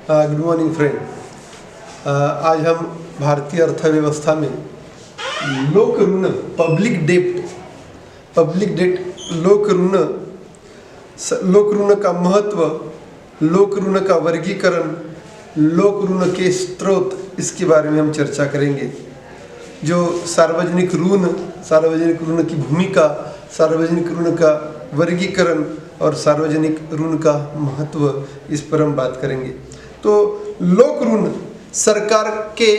Good morning friend. आज हम भारतीय अर्थव्यवस्था में लोक ऋण पब्लिक डेट लोक ऋण का महत्व, लोक ऋण का वर्गीकरण, लोक ऋण के स्रोत, इसके बारे में हम चर्चा करेंगे। जो सार्वजनिक ऋण की भूमिका, सार्वजनिक ऋण का वर्गीकरण और सार्वजनिक ऋण का महत्व, इस पर हम बात करेंगे। तो लोक ऋण सरकार के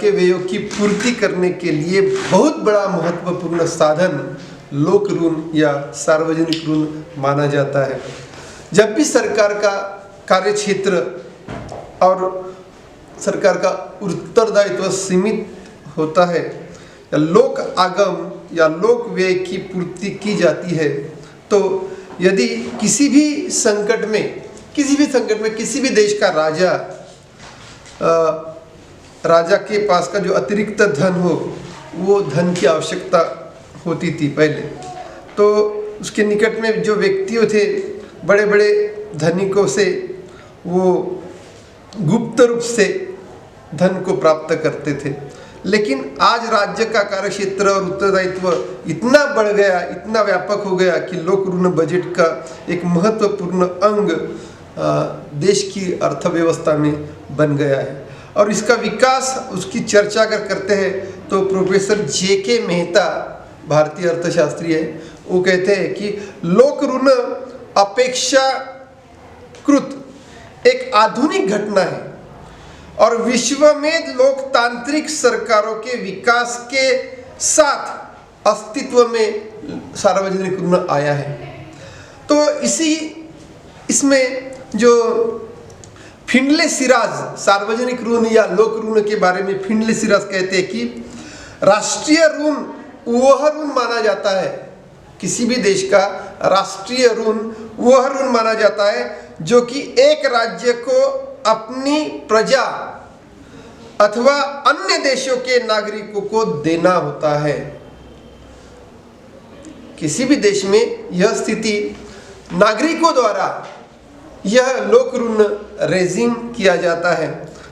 व्ययों की पूर्ति करने के लिए बहुत बड़ा महत्वपूर्ण साधन लोक ऋण या सार्वजनिक ऋण माना जाता है। जब भी सरकार का कार्यक्षेत्र और सरकार का उत्तरदायित्व सीमित होता है या लोक आगम या लोक व्यय की पूर्ति की जाती है, तो यदि किसी भी संकट में किसी भी देश का राजा के पास का जो अतिरिक्त धन हो, वो धन की आवश्यकता होती थी पहले, तो उसके निकट में जो व्यक्तियों थे, बड़े बड़े धनिकों से वो गुप्त रूप से धन को प्राप्त करते थे। लेकिन आज राज्य का कार्यक्षेत्र और उत्तरदायित्व इतना बढ़ गया, इतना व्यापक हो गया कि लोक ऋण बजट का एक महत्वपूर्ण अंग देश की अर्थव्यवस्था में बन गया है। और इसका विकास, उसकी चर्चा अगर करते हैं तो प्रोफेसर J.K. मेहता, भारतीय अर्थशास्त्री है, वो कहते हैं कि लोक ऋण अपेक्षाकृत एक आधुनिक घटना है और विश्व में लोकतांत्रिक सरकारों के विकास के साथ अस्तित्व में सार्वजनिक ऋण आया है। तो इसमें जो फिंडले सिराज सार्वजनिक ऋण या लोक ऋण के बारे में फिंडले सिराज कहते हैं कि राष्ट्रीय ऋण वह ऋण माना जाता है, किसी भी देश का राष्ट्रीय ऋण वह ऋण माना जाता है जो कि एक राज्य को अपनी प्रजा अथवा अन्य देशों के नागरिकों को देना होता है। किसी भी देश में यह स्थिति नागरिकों द्वारा यह लोक ऋण रेजिंग किया जाता है।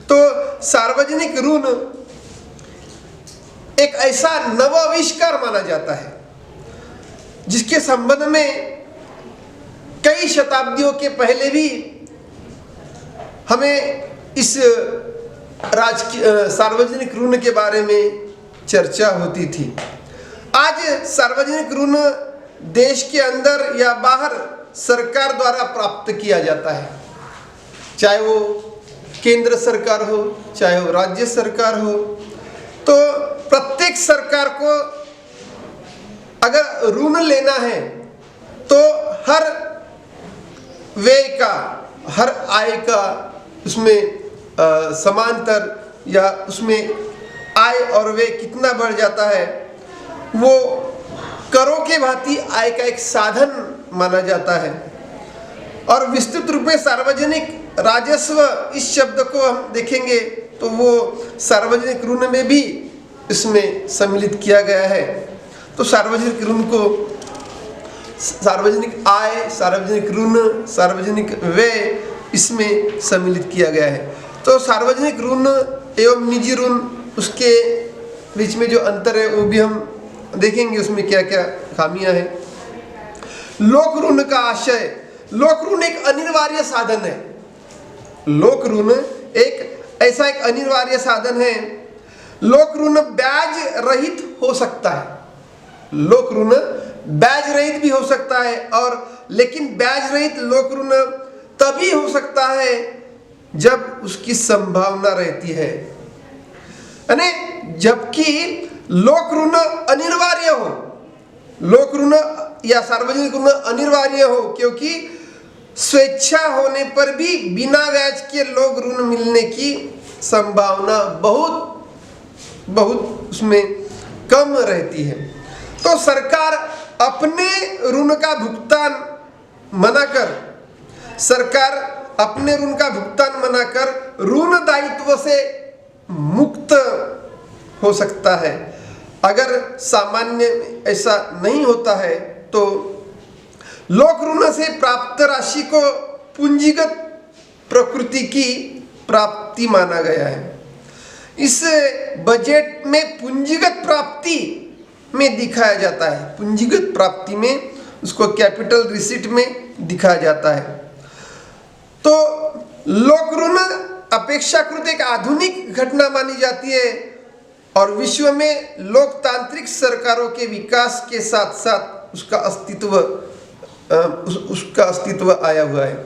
तो सार्वजनिक ऋण एक ऐसा नवाविष्कार माना जाता है जिसके संबंध में कई शताब्दियों के पहले भी हमें इस सार्वजनिक ऋण के बारे में चर्चा होती थी। आज सार्वजनिक ऋण देश के अंदर या बाहर सरकार द्वारा प्राप्त किया जाता है, चाहे वो केंद्र सरकार हो, चाहे वो राज्य सरकार हो। तो प्रत्येक सरकार को अगर ऋण लेना है तो हर व्यय का, हर आय का उसमें समांतर या उसमें आय और व्यय कितना बढ़ जाता है, वो करों के भांति आय का एक साधन माना जाता है। और विस्तृत रूप में सार्वजनिक राजस्व, इस शब्द को हम देखेंगे तो वो सार्वजनिक ऋण में भी इसमें सम्मिलित किया गया है। तो सार्वजनिक ऋण को सार्वजनिक आय, सार्वजनिक ऋण, सार्वजनिक व्यय, इसमें सम्मिलित किया गया है। तो सार्वजनिक ऋण एवं निजी ऋण, उसके बीच में जो अंतर है वो भी हम देखेंगे, उसमें क्या क्या खामियां हैं। लोक ऋण का आशय, लोक ऋण एक अनिवार्य साधन है। लोक ऋण एक ऐसा एक अनिवार्य साधन है। लोक ऋण ब्याज रहित हो सकता है, लोक ऋण ब्याज रहित भी हो सकता है, और लेकिन ब्याज रहित लोक ऋण तभी हो सकता है जब उसकी संभावना रहती है, यानी जबकि लोक ऋण अनिवार्य हो, लोक ऋण या सार्वजनिक ऋण अनिवार्य हो, क्योंकि स्वेच्छा होने पर भी बिना ब्याज के लोक ऋण मिलने की संभावना बहुत उसमें कम रहती है। तो सरकार अपने ऋण का भुगतान मनाकर ऋण दायित्व से मुक्त हो सकता है। अगर सामान्य ऐसा नहीं होता है तो लोक ऋण से प्राप्त राशि को पूंजीगत प्रकृति की प्राप्ति माना गया है। इस बजट में पूंजीगत प्राप्ति में दिखाया जाता है, पूंजीगत प्राप्ति में उसको कैपिटल रिसीट में दिखाया जाता है। तो लोक ऋण अपेक्षाकृत एक आधुनिक घटना मानी जाती है और विश्व में लोकतांत्रिक सरकारों के विकास के साथ साथ उसका अस्तित्व आया हुआ है।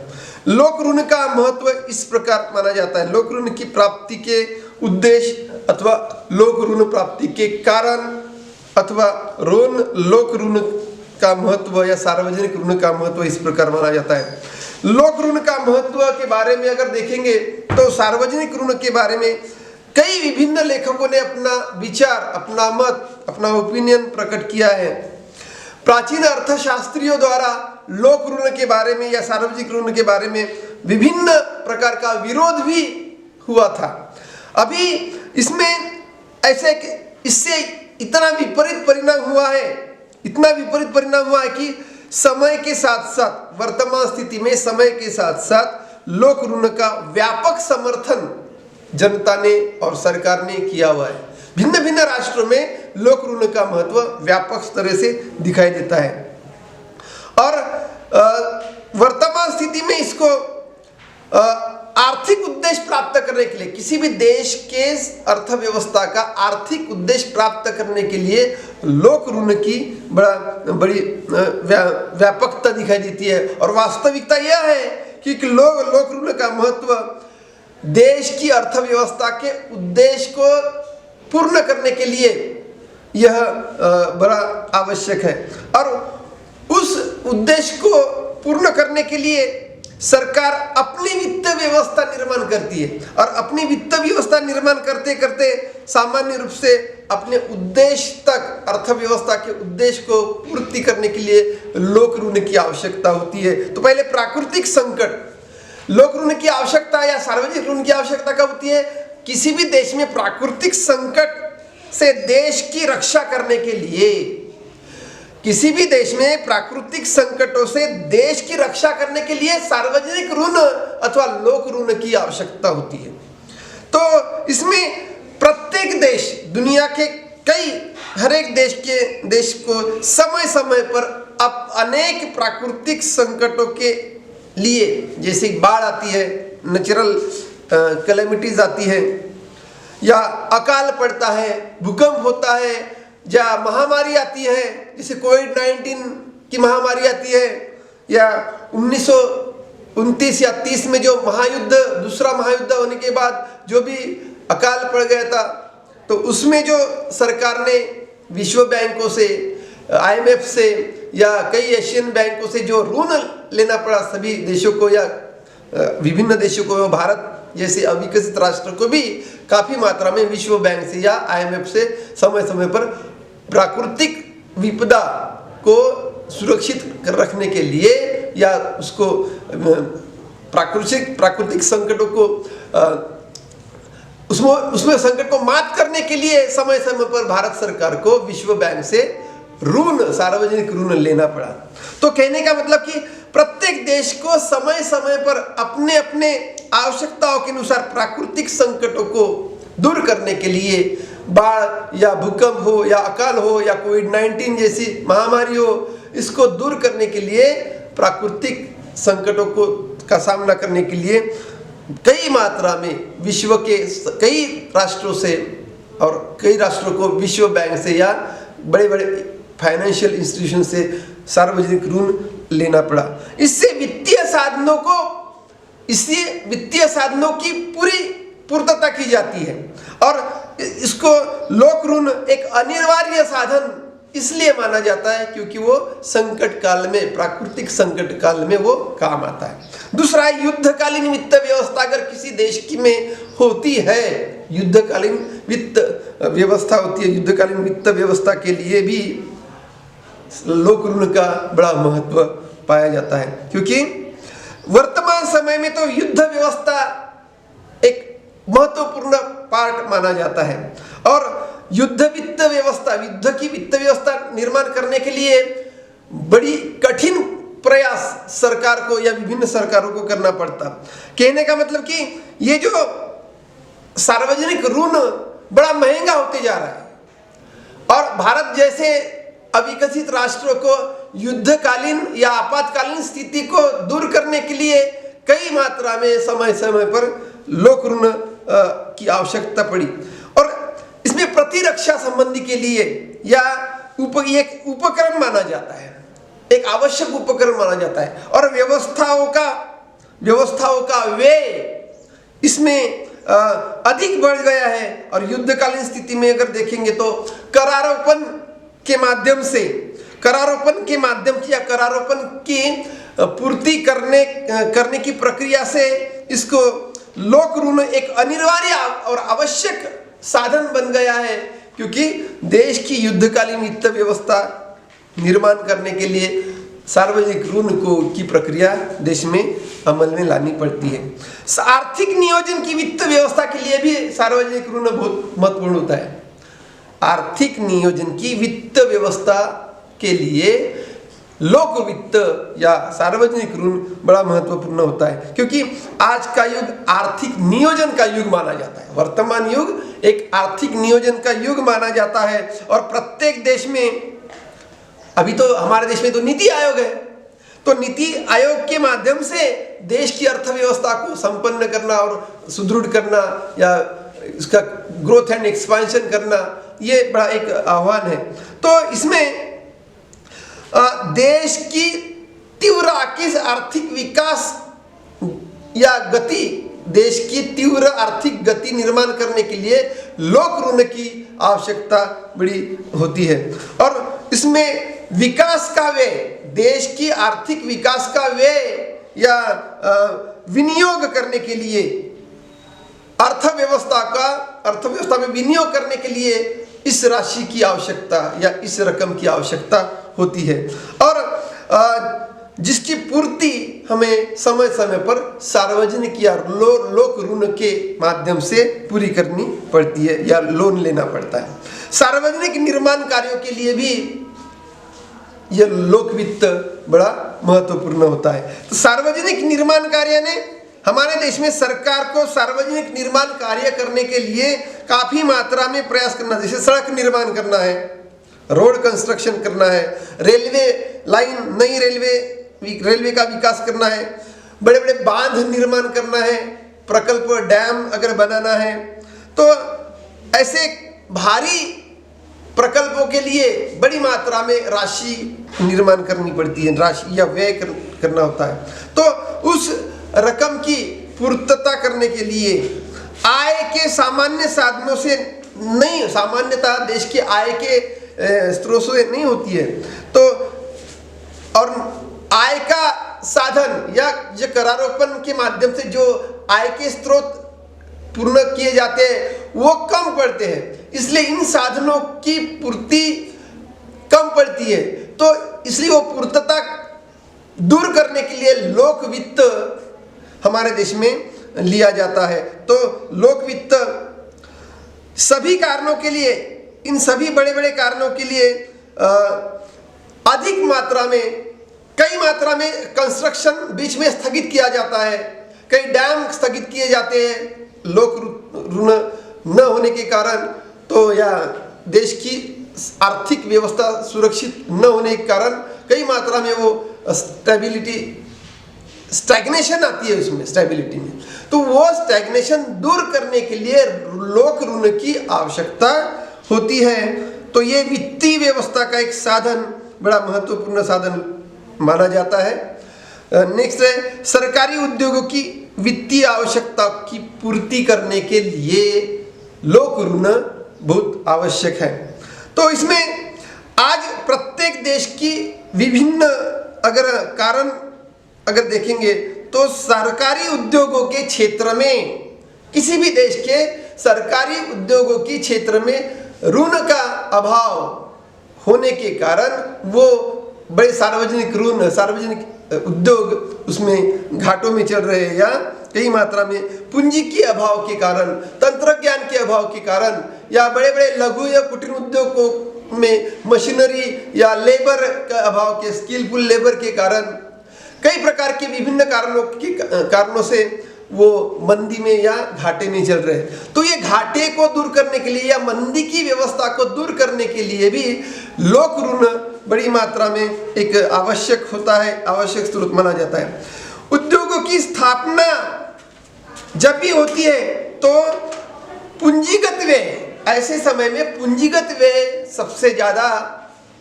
लोक ऋण का महत्व इस प्रकार माना जाता है, लोक ऋण की प्राप्ति के उद्देश्य अथवा लोक ऋण प्राप्ति के कारण अथवा लोक ऋण का महत्व या सार्वजनिक ऋण का महत्व इस प्रकार माना जाता है। लोक ऋण का महत्व के बारे में अगर देखेंगे तो सार्वजनिक ऋण के बारे में कई विभिन्न लेखकों ने अपना विचार, अपना मत, अपना ओपिनियन प्रकट किया है। प्राचीन अर्थशास्त्रियों द्वारा लोक ऋण के बारे में या सार्वजनिक ऋण के बारे में विभिन्न प्रकार का विरोध भी हुआ था। अभी इसमें इससे इतना विपरीत परिणाम हुआ है कि समय के साथ साथ, वर्तमान स्थिति में समय के साथ साथ लोक ऋण का व्यापक समर्थन जनता ने और सरकार ने किया हुआ है। भिन्न भिन्न राष्ट्रों में लोक ऋण का महत्व व्यापक तरह से दिखाई देता है और वर्तमान स्थिति में इसको आर्थिक उद्देश्य प्राप्त करने के लिए, किसी भी देश के अर्थव्यवस्था का आर्थिक उद्देश्य प्राप्त करने के लिए लोक ऋण की बड़ी व्यापकता दिखाई देती है। और वास्तविकता यह है कि लोक ऋण का महत्व देश की अर्थव्यवस्था के उद्देश्य को पूर्ण करने के लिए यह बड़ा आवश्यक है और उस उद्देश्य को पूर्ण करने के लिए सरकार अपनी वित्त व्यवस्था निर्माण करती है और अपनी वित्त व्यवस्था निर्माण करते करते सामान्य रूप से अपने उद्देश्य तक, अर्थव्यवस्था के उद्देश्य को पूर्ति करने के लिए लोक ऋण की आवश्यकता होती है। तो पहले प्राकृतिक संकट, लोक ऋण की आवश्यकता या सार्वजनिक ऋण की आवश्यकता कब होती है? किसी भी देश में प्राकृतिक संकट से देश की रक्षा करने के लिए, किसी भी देश में प्राकृतिक संकटों से देश की रक्षा करने के लिए सार्वजनिक ऋण अथवा लोक ऋण की आवश्यकता होती है। तो इसमें प्रत्येक देश, दुनिया के हर एक देश को समय समय पर अनेक प्राकृतिक संकटों के लिए, जैसे बाढ़ आती है, नेचुरल कैलेमिटीज आती है या अकाल पड़ता है, भूकंप होता है या महामारी आती है, जैसे कोविड-19 की महामारी आती है या 1929 या 30 में जो दूसरा महायुद्ध होने के बाद जो भी अकाल पड़ गया था, तो उसमें जो सरकार ने विश्व बैंकों से, IMF से या कई एशियन बैंकों से जो ऋण लेना पड़ा सभी देशों को या विभिन्न देशों को, भारत जैसे अविकसित राष्ट्र को भी काफी मात्रा में विश्व बैंक से या IMF से समय समय पर प्राकृतिक विपदा को सुरक्षित रखने के लिए या उसको प्राकृतिक संकटों को उसमें संकट को मात करने के लिए समय समय पर भारत सरकार को विश्व बैंक से सार्वजनिक ऋण लेना पड़ा। तो कहने का मतलब कि प्रत्येक देश को समय समय पर अपने अपने आवश्यकताओं के अनुसार प्राकृतिक संकटों को दूर करने के लिए, बाढ़ या भूकंप हो या अकाल हो या कोविड-19 जैसी महामारी हो, इसको दूर करने के लिए, प्राकृतिक संकटों का सामना करने के लिए कई मात्रा में विश्व के कई राष्ट्रों से और कई राष्ट्रों को विश्व बैंक से या बड़े बड़े फाइनेंशियल इंस्टीट्यूशन से सार्वजनिक ऋण लेना पड़ा। इससे वित्तीय साधनों की पूरी पूर्तता की जाती है और इसको लोक ऋण एक अनिवार्य साधन इसलिए माना जाता है क्योंकि वो संकट काल में, प्राकृतिक संकट काल में वो काम आता है। दूसरा है युद्धकालीन वित्त व्यवस्था। अगर किसी देश की में होती है युद्धकालीन वित्त व्यवस्था होती है, युद्धकालीन वित्त व्यवस्था के लिए भी लोक ऋण का बड़ा महत्व पाया जाता है, क्योंकि वर्तमान समय में तो युद्ध व्यवस्था एक महत्वपूर्ण पार्ट माना जाता है और युद्ध की वित्त व्यवस्था निर्माण करने के लिए बड़ी कठिन प्रयास सरकार को या विभिन्न सरकारों को करना पड़ता। कहने का मतलब कि ये जो सार्वजनिक ऋण बड़ा महंगा होते जा रहा है और भारत जैसे अविकसित राष्ट्रों को युद्धकालीन या आपातकालीन स्थिति को दूर करने के लिए कई मात्रा में समय समय पर लोक ऋण की आवश्यकता पड़ी और इसमें प्रतिरक्षा संबंधी के लिए या एक उपकरण माना जाता है, एक आवश्यक उपकरण माना जाता है और व्यवस्थाओं का व्यय इसमें अधिक बढ़ गया है। और युद्धकालीन स्थिति में अगर देखेंगे तो करारोपण के माध्यम से या करारोपण की पूर्ति करने की प्रक्रिया से इसको लोक ऋण एक अनिवार्य और आवश्यक साधन बन गया है, क्योंकि देश की युद्धकालीन वित्त व्यवस्था निर्माण करने के लिए सार्वजनिक ऋण की प्रक्रिया देश में अमल में लानी पड़ती है। आर्थिक नियोजन की वित्त व्यवस्था के लिए भी सार्वजनिक ऋण बहुत महत्वपूर्ण होता है। आर्थिक नियोजन की वित्त व्यवस्था के लिए लोक वित्त या सार्वजनिक ऋण बड़ा महत्वपूर्ण होता है, क्योंकि आज का युग आर्थिक नियोजन का युग माना जाता है। वर्तमान युग एक आर्थिक नियोजन का युग माना जाता है और प्रत्येक देश में, अभी तो हमारे देश में तो नीति आयोग है, तो नीति आयोग के माध्यम से देश की अर्थव्यवस्था को संपन्न करना और सुदृढ़ करना या इसका ग्रोथ एंड एक्सपेंशन करना, ये बड़ा एक आह्वान है। तो इसमें देश की तीव्र आर्थिक विकास या गति, देश की तीव्र आर्थिक गति निर्माण करने के लिए लोक ऋण की आवश्यकता बड़ी होती है और इसमें विकास का व्यय, देश की आर्थिक विकास का व्यय या विनियोग करने के लिए, अर्थव्यवस्था में विनियोग करने के लिए इस राशि की आवश्यकता या इस रकम की आवश्यकता होती है और जिसकी पूर्ति हमें समय समय पर सार्वजनिक या लोक ऋण के माध्यम से पूरी करनी पड़ती है या लोन लेना पड़ता है। सार्वजनिक निर्माण कार्यों के लिए भी यह लोक वित्त बड़ा महत्वपूर्ण होता है। तो सार्वजनिक निर्माण कार्य ने हमारे देश में सरकार को सार्वजनिक निर्माण कार्य करने के लिए काफी मात्रा में प्रयास करना, जैसे सड़क निर्माण करना है, रोड कंस्ट्रक्शन करना है, रेलवे लाइन, नई रेलवे का विकास करना है, बड़े बड़े बांध निर्माण करना है, प्रकल्प डैम अगर बनाना है, तो ऐसे भारी प्रकल्पों के लिए बड़ी मात्रा में राशि निर्माण करनी पड़ती है, राशि या व्यय करना होता है। तो उस रकम की पूर्तता करने के लिए आय के सामान्य साधनों से नहीं, सामान्यतः देश की आय के स्रोत से नहीं होती है, तो और आय का साधन या जो करारोपण के माध्यम से जो आय के स्रोत पूर्ण किए जाते हैं वो कम पड़ते हैं, इसलिए इन साधनों की पूर्ति कम पड़ती है। तो इसलिए वो पूर्तता दूर करने के लिए लोक वित्त हमारे देश में लिया जाता है। तो लोक वित्त सभी कारणों के लिए, इन सभी बड़े बड़े कारणों के लिए अधिक मात्रा में, कई मात्रा में कंस्ट्रक्शन बीच में स्थगित किया जाता है, कई डैम स्थगित किए जाते हैं लोक ऋण न होने के कारण, तो या देश की आर्थिक व्यवस्था सुरक्षित न होने के कारण कई मात्रा में वो स्टैग्नेशन आती है उसमें, स्टेबिलिटी में। तो वो स्टैग्नेशन दूर करने के लिए लोक ऋण की आवश्यकता होती है। तो ये वित्तीय व्यवस्था का एक साधन, बड़ा महत्वपूर्ण साधन माना जाता है। नेक्स्ट है सरकारी उद्योगों की वित्तीय आवश्यकता की पूर्ति करने के लिए लोक ऋण बहुत आवश्यक है। तो इसमें आज प्रत्येक देश की विभिन्न कारण अगर देखेंगे तो सरकारी उद्योगों के क्षेत्र में, किसी भी देश के सरकारी उद्योगों के क्षेत्र में ऋण का अभाव होने के कारण वो बड़े सार्वजनिक उद्योग उसमें घाटों में चल रहे हैं, या कई मात्रा में पूंजी के अभाव के कारण, तंत्रज्ञान के अभाव के कारण, या बड़े बड़े लघु या कुटीर उद्योगों में मशीनरी या लेबर का अभाव के, स्किलफुल लेबर के कारण कई प्रकार के विभिन्न कारणों से वो मंदी में या घाटे में चल रहे हैं। तो ये घाटे को दूर करने के लिए या मंदी की व्यवस्था को दूर करने के लिए भी लोक ऋण बड़ी मात्रा में एक आवश्यक होता है, आवश्यक स्रोत माना जाता है। उद्योगों की स्थापना जब भी होती है तो पूंजीगत व्यय, ऐसे समय में पूंजीगत व्यय सबसे ज्यादा,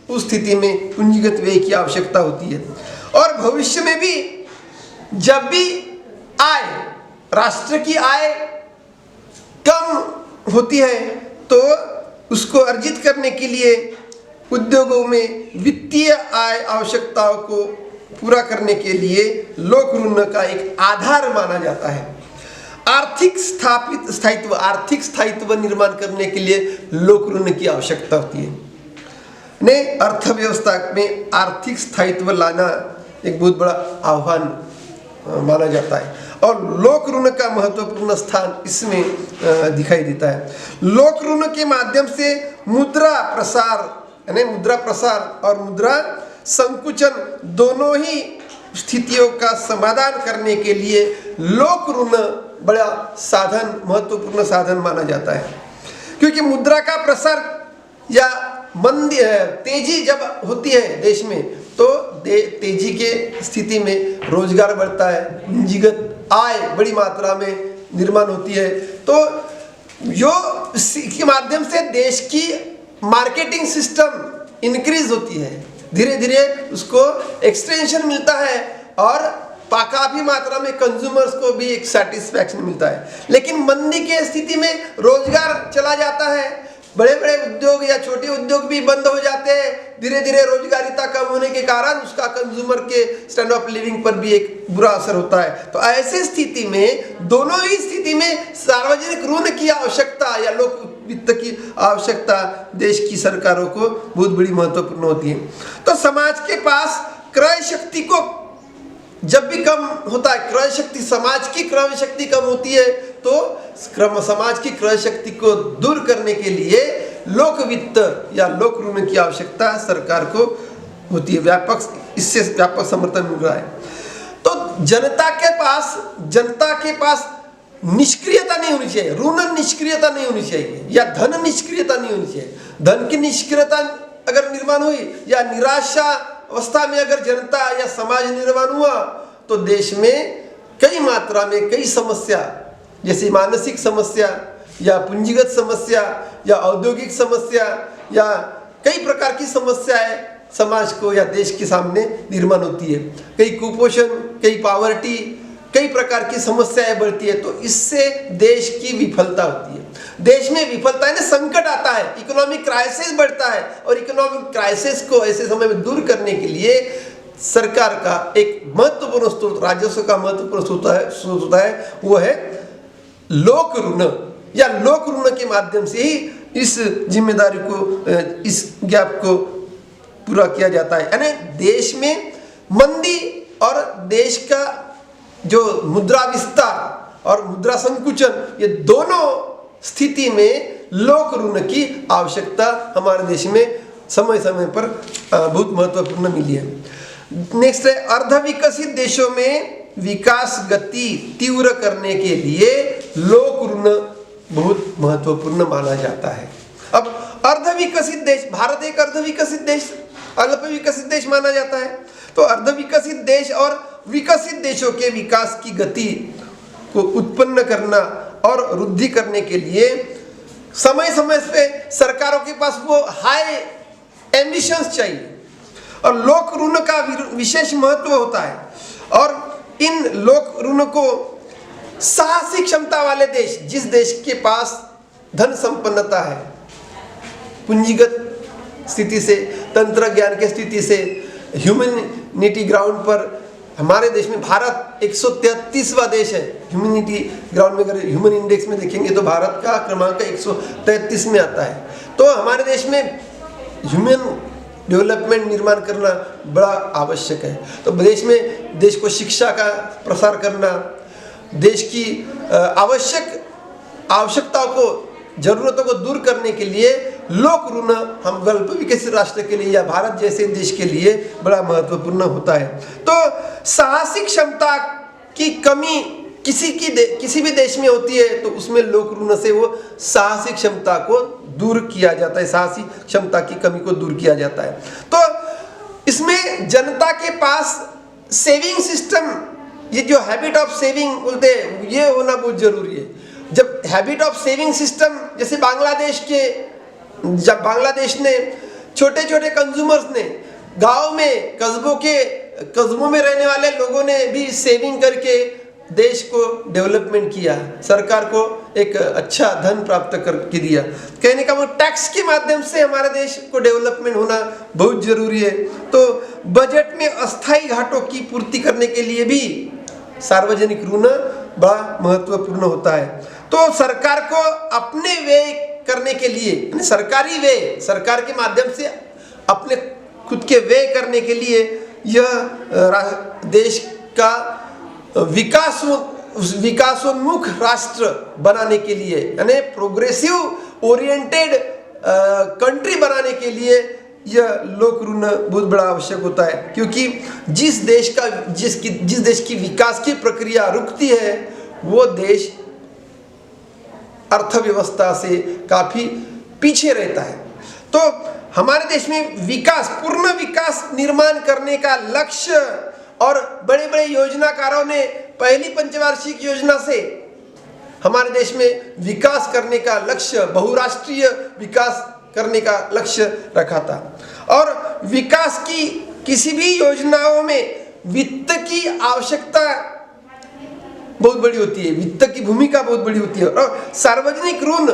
उस स्थिति में पूंजीगत व्यय की आवश्यकता होती है। और भविष्य में भी जब भी आय, राष्ट्र की आय कम होती है तो उसको अर्जित करने के लिए उद्योगों में वित्तीय आय आवश्यकताओं को पूरा करने के लिए लोक ऋण का एक आधार माना जाता है। आर्थिक स्थायित्व निर्माण करने के लिए लोक ऋण की आवश्यकता होती है। ने अर्थव्यवस्था में आर्थिक स्थायित्व लाना एक बहुत बड़ा आह्वान माना जाता है और लोक ऋण का महत्वपूर्ण स्थान इसमें दिखाई देता है। लोक ऋण के माध्यम से मुद्रा प्रसार और मुद्रा संकुचन दोनों ही स्थितियों का समाधान करने के लिए लोक ऋण बड़ा महत्वपूर्ण साधन माना जाता है। क्योंकि मुद्रा का प्रसार या तेजी जब होती है देश में तो तेजी के स्थिति में रोजगार बढ़ता है, पूंजीगत आय बड़ी मात्रा में निर्माण होती है। तो जो के माध्यम से देश की मार्केटिंग सिस्टम इंक्रीज होती है, धीरे धीरे उसको एक्सटेंशन मिलता है और काफी मात्रा में कंज्यूमर्स को भी एक सेटिस्फैक्शन मिलता है। लेकिन मंदी के स्थिति में रोजगार चला जाता है, बड़े बड़े उद्योग या छोटे उद्योग भी बंद हो जाते हैं, धीरे धीरे रोजगारिता कम होने के कारण उसका कंज्यूमर के स्टैंडर्ड ऑफ लिविंग पर भी एक बुरा असर होता है। तो ऐसी स्थिति में, दोनों ही स्थिति में सार्वजनिक ऋण की आवश्यकता या लोक वित्त की आवश्यकता देश की सरकारों को बहुत बड़ी महत्वपूर्ण होती है। तो समाज के पास क्रय शक्ति को जब भी कम होता है, समाज की क्रय शक्ति कम होती है, तो समाज की क्रय शक्ति को दूर करने के लिए लोक वित्त या लोक ऋण की आवश्यकता सरकार को होती है। इससे व्यापक समर्थन मिल रहा है। तो जनता के पास निष्क्रियता नहीं होनी चाहिए, ऋण निष्क्रियता नहीं होनी चाहिए या धन निष्क्रियता नहीं होनी चाहिए। धन की निष्क्रियता अगर निर्माण हुई या निराशा अवस्था में अगर जनता या समाज निर्माण हुआ तो देश में कई मात्रा में कई समस्या, जैसे मानसिक समस्या या पूंजीगत समस्या या औद्योगिक समस्या या कई प्रकार की समस्याएं समाज को या देश के सामने निर्माण होती है। कई कुपोषण, कई पॉवर्टी, कई प्रकार की समस्याएं बढ़ती है। तो इससे देश की विफलता होती है। देश में विफलता है ना, संकट आता है, इकोनॉमिक क्राइसिस बढ़ता है और इकोनॉमिक क्राइसिस को ऐसे समय में दूर करने के लिए सरकार का एक महत्वपूर्ण स्रोत, राजस्व का महत्वपूर्ण स्रोत होता है, वो है लोक ऋण या लोक ऋण के माध्यम से ही इस जिम्मेदारी को, इस गैप को पूरा किया जाता है। यानी देश में मंदी और देश का जो मुद्रा विस्तार और मुद्रा संकुचन, ये दोनों स्थिति में लोक ऋण की आवश्यकता हमारे देश में समय समय पर बहुत महत्वपूर्ण मिली है। नेक्स्ट है, अर्धविकसित देशों में विकास गति तीव्र करने के लिए लोक ऋण बहुत महत्वपूर्ण माना जाता है। अब अर्धविकसित देश, भारत एक अर्धविकसित देश, अल्प विकसित देश माना जाता है। तो अर्धविकसित देश और विकसित देशों के विकास की गति को उत्पन्न करना और वृद्धि करने के लिए समय समय पे सरकारों के पास वो हाई एम्बिशंस चाहिए और लोक ऋण का विशेष महत्व होता है। और इन लोक ऋण को साहसी क्षमता वाले देश, जिस देश के पास धन संपन्नता है, पूंजीगत स्थिति से, तंत्र ज्ञान के स्थिति से, ह्यूमैनिटी ग्राउंड पर, हमारे देश में भारत 133वां देश है। ह्यूमैनिटी ग्राउंड में, अगर ह्यूमन इंडेक्स में देखेंगे तो भारत का क्रमांक 133 में आता है। तो हमारे देश में ह्यूमन डेवलपमेंट निर्माण करना बड़ा आवश्यक है। तो देश को शिक्षा का प्रसार करना, देश की आवश्यकताओं को, जरूरतों को दूर करने के लिए लोक ऋण हम अल्प विकसित राष्ट्र के लिए या भारत जैसे देश के लिए बड़ा महत्वपूर्ण होता है। तो साहसिक क्षमता की कमी किसी भी देश में होती है तो उसमें लोक ऋण से वो साहसिक क्षमता को दूर किया जाता है, साहसिक क्षमता की कमी को दूर किया जाता है। तो इसमें जनता के पास सेविंग सिस्टम, ये जो हैबिट ऑफ सेविंग बोलते हैं, ये होना बहुत जरूरी है। जब हैबिट ऑफ सेविंग सिस्टम, जैसे जब बांग्लादेश ने छोटे छोटे कंज्यूमर्स ने गांव में कस्बों में रहने वाले लोगों ने भी सेविंग करके देश को डेवलपमेंट किया, सरकार को एक अच्छा धन प्राप्त करके दिया। कहने का वो टैक्स के माध्यम से हमारे देश को डेवलपमेंट होना बहुत जरूरी है। तो बजट में अस्थायी घाटों की पूर्ति करने के लिए भी सार्वजनिक ऋण बड़ा महत्वपूर्ण होता है। तो सरकार को अपने व्यय करने के लिए, सरकारी व्यय, सरकार के माध्यम से अपने खुद के व्यय करने के लिए यह देश का विकासोन्मुख राष्ट्र बनाने के लिए, यानी प्रोग्रेसिव ओरिएंटेड कंट्री बनाने के लिए यह लोक ऋण बहुत बड़ा आवश्यक होता है। क्योंकि जिस देश की विकास की प्रक्रिया रुकती है वो देश अर्थव्यवस्था से काफी पीछे रहता है। तो हमारे देश में पूर्ण विकास निर्माण करने का लक्ष्य, और बड़े बड़े योजनाकारों ने पहली पंचवार्षिक योजना से हमारे देश में विकास करने का लक्ष्य, बहुराष्ट्रीय विकास करने का लक्ष्य रखा था। और विकास की किसी भी योजनाओं में वित्त की आवश्यकता बहुत बड़ी होती है, वित्त की भूमिका बहुत बड़ी होती है। और सार्वजनिक ऋण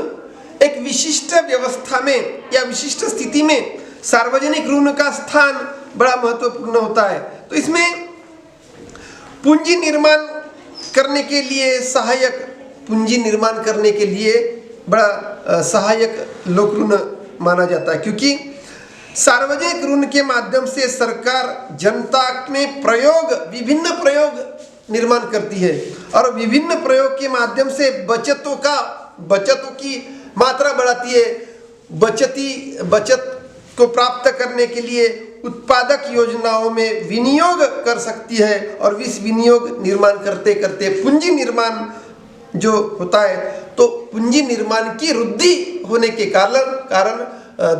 एक विशिष्ट व्यवस्था में या विशिष्ट स्थिति में सार्वजनिक ऋण का स्थान बड़ा महत्वपूर्ण होता है। तो इसमें पूंजी निर्माण करने के लिए बड़ा सहायक लोक ऋण माना जाता है। क्योंकि सार्वजनिक ऋण के माध्यम से सरकार जनता में विभिन्न प्रयोग निर्माण करती है और विभिन्न प्रयोग के माध्यम से बचतों की मात्रा बढ़ाती है। बचत को प्राप्त करने के लिए उत्पादक योजनाओं में विनियोग कर सकती है और इस विनियोग निर्माण करते करते पूंजी निर्माण जो होता है, तो पूंजी निर्माण की वृद्धि होने के कारण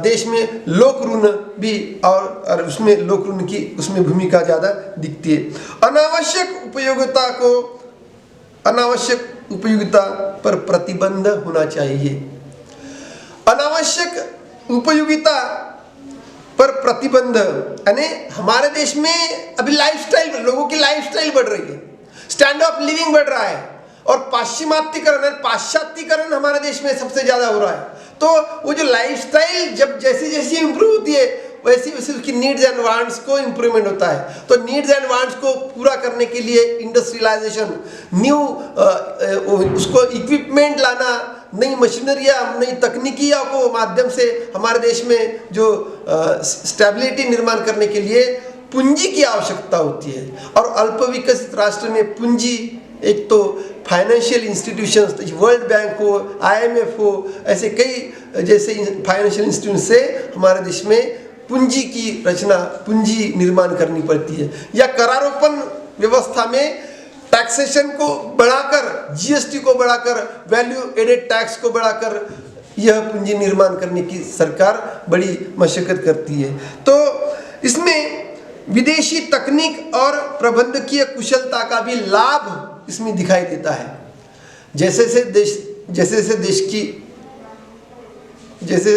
देश में लोक ऋण भी और उसमें लोक ऋण की उसमें भूमिका ज़्यादा दिखती है। अनावश्यक उपयोगिता पर प्रतिबंध होना चाहिए। अनावश्यक उपयोगिता पर प्रतिबंध, यानी हमारे देश में अभी लोगों की लाइफस्टाइल बढ़ रही है, स्टैंडर्ड ऑफ लिविंग बढ़ रहा है और पाश्चात्यकरण हमारे देश में सबसे ज्यादा हो रहा है। तो वो जो लाइफस्टाइल जब जैसी इंप्रूव होती है वैसी उसकी नीड्स एंड वांट्स को इंप्रूवमेंट होता है। तो नीड्स एंड वांट्स को पूरा करने के लिए इंडस्ट्रियलाइजेशन, उसको इक्विपमेंट लाना, नई मशीनरियाँ, नई तकनीकियों को माध्यम से हमारे देश में जो स्टेबिलिटी निर्माण करने के लिए पूंजी की आवश्यकता होती है। और अल्प विकसित राष्ट्र में पूंजी, एक तो फाइनेंशियल इंस्टीट्यूशंस, वर्ल्ड बैंक हो, IMF हो, ऐसे कई जैसे फाइनेंशियल इंस्टीट्यूशन से हमारे देश में पूंजी की रचना, पूंजी निर्माण करनी पड़ती है। या करारोपण व्यवस्था में टैक्सेशन को बढ़ाकर, GST को बढ़ाकर, वैल्यू एडेड टैक्स को बढ़ाकर यह पूंजी निर्माण करने की सरकार बड़ी मशक्कत करती है। तो इसमें विदेशी तकनीक और प्रबंधकीय कुशलता का भी लाभ इसमें दिखाई देता है। जैसे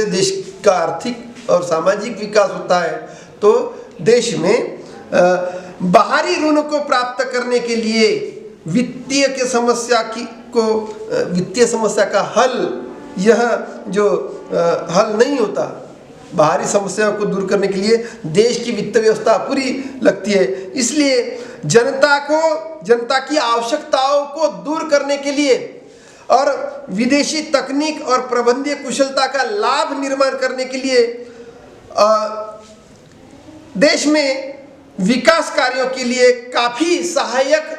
देश का आर्थिक और सामाजिक विकास होता है तो देश में बाहरी ऋण को प्राप्त करने के लिए वित्तीय समस्या का हल, यह जो हल नहीं होता, बाहरी समस्याओं को दूर करने के लिए देश की वित्त व्यवस्था पूरी लगती है। इसलिए जनता की आवश्यकताओं को दूर करने के लिए और विदेशी तकनीक और प्रबंधीय कुशलता का लाभ निर्माण करने के लिए देश में विकास कार्यों के लिए काफी सहायक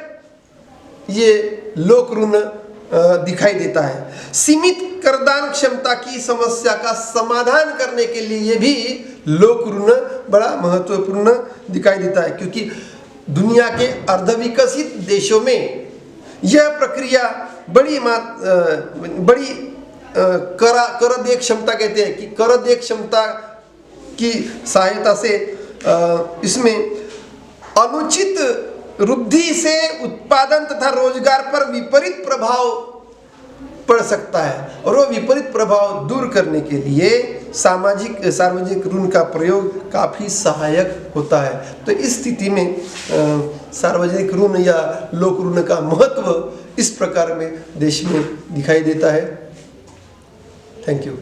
ये लोक ऋण दिखाई देता है। सीमित करदान क्षमता की समस्या का समाधान करने के लिए भी लोक ऋण बड़ा महत्वपूर्ण दिखाई देता है, क्योंकि दुनिया के अर्धविकसित देशों में यह प्रक्रिया बड़ी कर देय क्षमता कहते हैं कि कर देय क्षमता की सहायता से इसमें अनुचित वृद्धि से उत्पादन तथा रोजगार पर विपरीत प्रभाव पड़ सकता है, और वो विपरीत प्रभाव दूर करने के लिए सार्वजनिक ऋण का प्रयोग काफ़ी सहायक होता है। तो इस स्थिति में सार्वजनिक ऋण या लोक ऋण का महत्व इस प्रकार में देश में दिखाई देता है। Thank you.